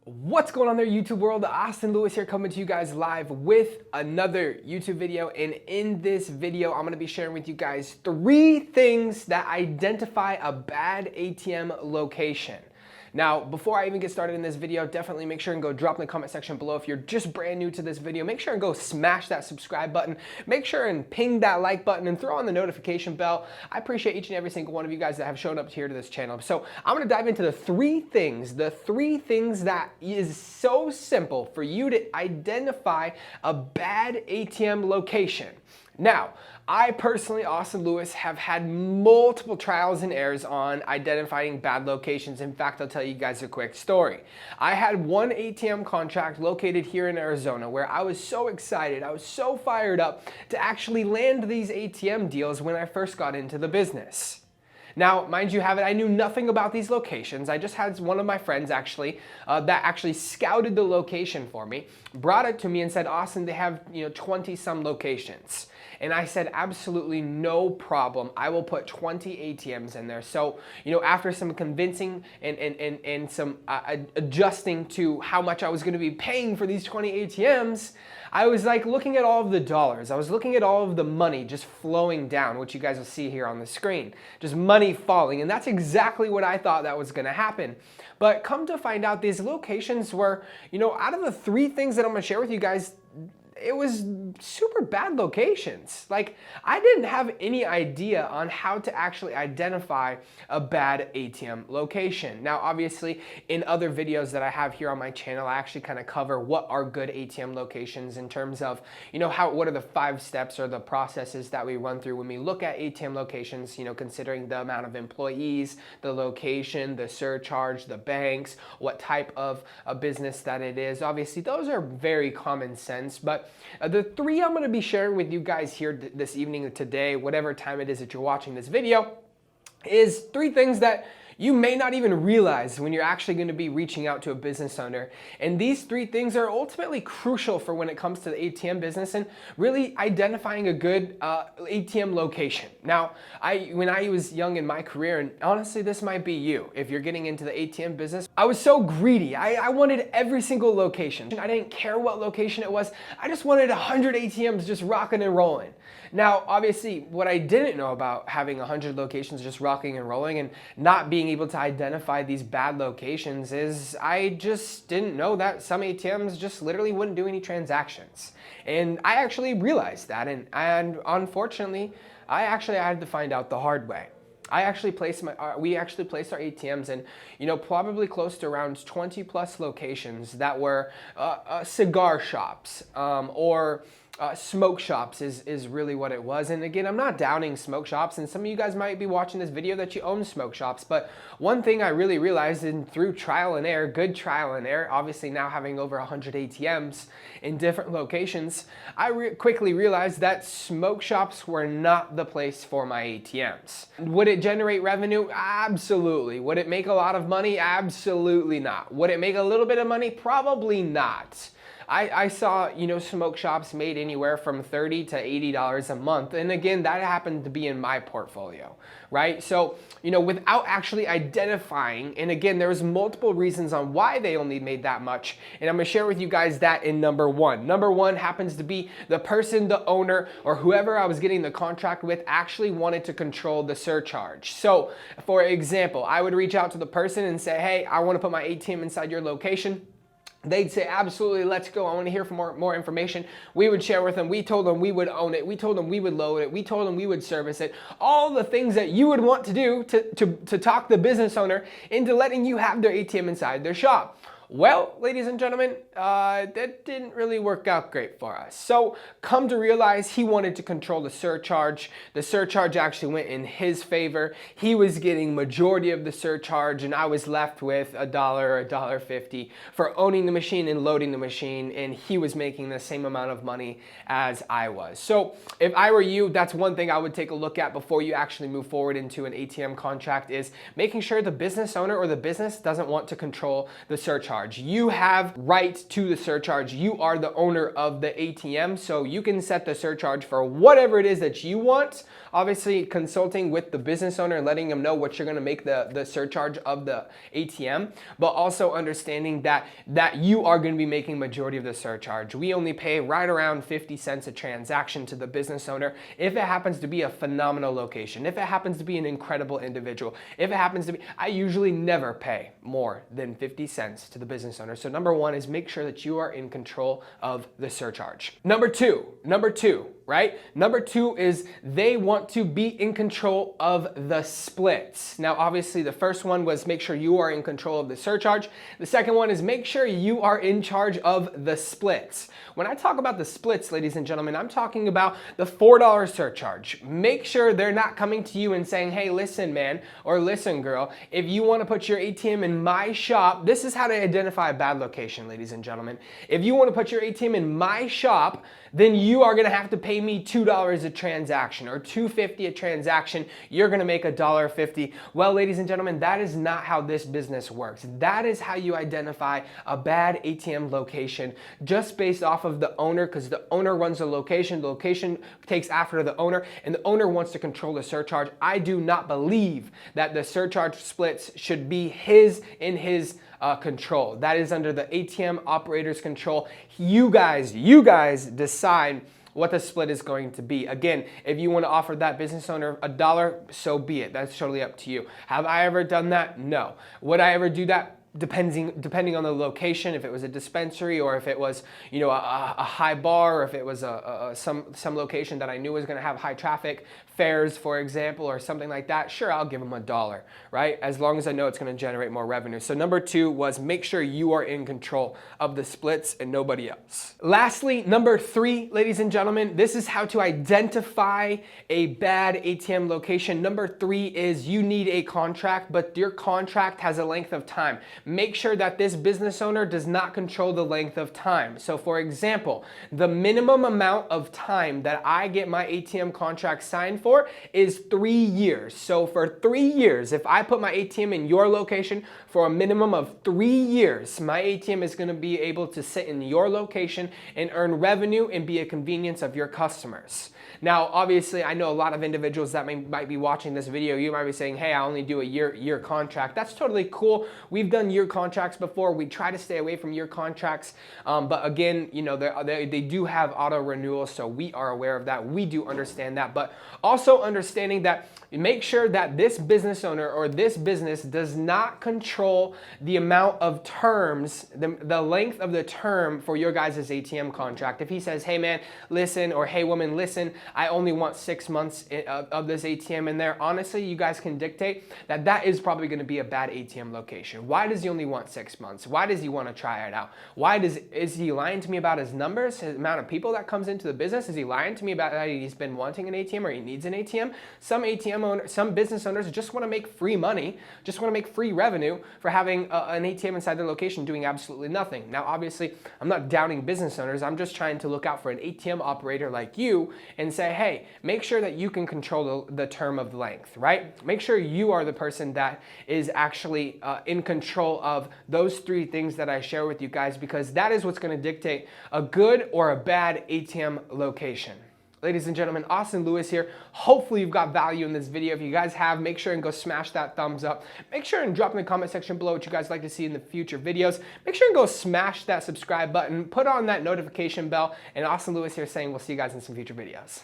What's going on there, YouTube world? Austin Lewis here, coming to you guys live with another YouTube video. And in this video, I'm gonna be sharing with you guys 3 things that identify a bad ATM location. Now, before I even get started in this video, definitely make sure and go drop in the comment section below. If you're just brand new to this video, make sure and go smash that subscribe button. Make sure and ping that like button and throw on the notification bell. I appreciate each and every single one of you guys that have shown up here to this channel. So I'm gonna dive into the three things that is so simple for you to identify a bad ATM location. Now, I personally, Austin Lewis, have had multiple trials and errors on identifying bad locations. In fact, I'll tell you guys a quick story. I had one ATM contract located here in Arizona where I was so excited, I was so fired up to actually land these ATM deals when I first got into the business. Now, mind you have it, I knew nothing about these locations. I just had one of my friends actually that actually scouted the location for me, brought it to me and said, Austin, they have 20 some locations. And I said, absolutely no problem. I will put 20 ATMs in there. So, after some convincing and some adjusting to how much I was going to be paying for these 20 ATMs, I was like looking at all of the dollars. I was looking at all of the money just flowing down, which you guys will see here on the screen. Just money falling. And that's exactly what I thought that was going to happen. But come to find out, these locations were, out of the 3 things that I'm going to share with you guys, it was super bad locations. Like, I didn't have any idea on how to actually identify a bad ATM location. Now, obviously, in other videos that I have here on my channel, I actually kind of cover what are good ATM locations in terms of, what are the 5 steps or the processes that we run through when we look at ATM locations, considering the amount of employees, the location, the surcharge, the banks, what type of a business that it is. Obviously, those are very common sense, but the 3 I'm going to be sharing with you guys here this evening or today, whatever time it is that you're watching this video, is 3 things that you may not even realize when you're actually going to be reaching out to a business owner. And these 3 things are ultimately crucial for when it comes to the ATM business and really identifying a good ATM location. Now, when I was young in my career, and honestly, this might be you, if you're getting into the ATM business, I was so greedy. I wanted every single location. I didn't care what location it was. I just wanted 100 ATMs just rocking and rolling. Now, obviously, what I didn't know about having 100 locations just rocking and rolling and not being able to identify these bad locations is I just didn't know that some ATMs just literally wouldn't do any transactions. And I actually realized that, and unfortunately, I had to find out the hard way. We actually placed our ATMs in, probably close to around 20 plus locations that were cigar shops or smoke shops is really what it was. And again, I'm not downing smoke shops, and some of you guys might be watching this video that you own smoke shops, but one thing I really realized through trial and error, good trial and error, obviously now having over 100 ATMs in different locations, I quickly realized that smoke shops were not the place for my ATMs. Would it generate revenue? Absolutely. Would it make a lot of money? Absolutely not. Would it make a little bit of money? Probably not. I saw, smoke shops made anywhere from $30 to $80 a month. And again, that happened to be in my portfolio, right? So, without actually identifying, and again, there's multiple reasons on why they only made that much. And I'm gonna share with you guys that in number 1. Number 1 happens to be the person, the owner, or whoever I was getting the contract with actually wanted to control the surcharge. So, for example, I would reach out to the person and say, hey, I wanna put my ATM inside your location. They'd say, absolutely, let's go. I want to hear from more information. We would share with them. We told them we would own it. We told them we would load it. We told them we would service it. All the things that you would want to do to talk the business owner into letting you have their ATM inside their shop. Well, ladies and gentlemen, that didn't really work out great for us. So come to realize he wanted to control the surcharge. The surcharge actually went in his favor. He was getting majority of the surcharge, and I was left with $1 or $1.50 for owning the machine and loading the machine, and he was making the same amount of money as I was. So if I were you, that's one thing I would take a look at before you actually move forward into an ATM contract, is making sure the business owner or the business doesn't want to control the surcharge. surcharge. You have rights to the surcharge. You are the owner of the ATM, so you can set the surcharge for whatever it is that you want. Obviously, consulting with the business owner and letting them know what you're going to make the surcharge of the ATM, but also understanding that you are going to be making majority of the surcharge. We only pay right around 50 cents a transaction to the business owner if it happens to be a phenomenal location, if it happens to be an incredible individual, if it happens to be, I usually never pay more than 50 cents to the business owner. So number one is make sure that you are in control of the surcharge. Number two, right? Number two is they want to be in control of the splits. Now, obviously the first one was make sure you are in control of the surcharge. The second one is make sure you are in charge of the splits. When I talk about the splits, ladies and gentlemen, I'm talking about the $4 surcharge. Make sure they're not coming to you and saying, hey, listen, man, or listen, girl, if you want to put your ATM in my shop, this is how to identify a bad location, ladies and gentlemen. If you want to put your ATM in my shop, then you are going to have to pay me $2 a transaction or $2.50 a transaction. You're going to make $1.50. Well, ladies and gentlemen, that is not how this business works. That is how you identify a bad ATM location just based off of the owner, because the owner runs the location takes after the owner, and the owner wants to control the surcharge. I do not believe that the surcharge splits should be in his control. That is under the ATM operator's control. You guys decide what the split is going to be. Again, if you want to offer that business owner $1, so be it. That's totally up to you. Have I ever done that? No. Would I ever do that? Depending on the location, if it was a dispensary or if it was, you know, a high bar, or if it was some location that I knew was going to have high traffic, fairs, for example, or something like that, sure, I'll give them $1, right? As long as I know it's going to generate more revenue. So number two was make sure you are in control of the splits and nobody else. Lastly, number three, ladies and gentlemen, this is how to identify a bad ATM location. Number three is you need a contract, but your contract has a length of time. Make sure that this business owner does not control the length of time. So for example, the minimum amount of time that I get my ATM contract signed for is 3 years. So for 3 years, if I put my ATM in your location for a minimum of 3 years, my ATM is going to be able to sit in your location and earn revenue and be a convenience of your customers. Now, obviously, I know a lot of individuals that might be watching this video. You might be saying, hey, I only do a year contract. That's totally cool. We've done year contracts before. We try to stay away from year contracts. But again, you know, they do have auto renewals, so we are aware of that. We do understand that. But also understanding that make sure that this business owner or this business does not control the amount of terms, the length of the term for your guys' ATM contract. If he says, hey man, listen, or hey woman, listen, I only want 6 months of this ATM in there, honestly, you guys can dictate that is probably going to be a bad ATM location. Why does he only want 6 months? Why does he want to try it out? Is he lying to me about his numbers, his amount of people that comes into the business? Is he lying to me about that he's been wanting an ATM or he needs an ATM? Some business owners just want to make free money, just want to make free revenue for having an ATM inside their location doing absolutely nothing. Now, obviously, I'm not downing business owners. I'm just trying to look out for an ATM operator like you and say, hey, make sure that you can control the term of length, right? Make sure you are the person that is actually in control of those 3 things that I share with you guys, because that is what's going to dictate a good or a bad ATM location. Ladies and gentlemen, Austin Lewis here. Hopefully you've got value in this video. If you guys have, make sure and go smash that thumbs up. Make sure and drop in the comment section below what you guys like to see in the future videos. Make sure and go smash that subscribe button, put on that notification bell, and Austin Lewis here saying we'll see you guys in some future videos.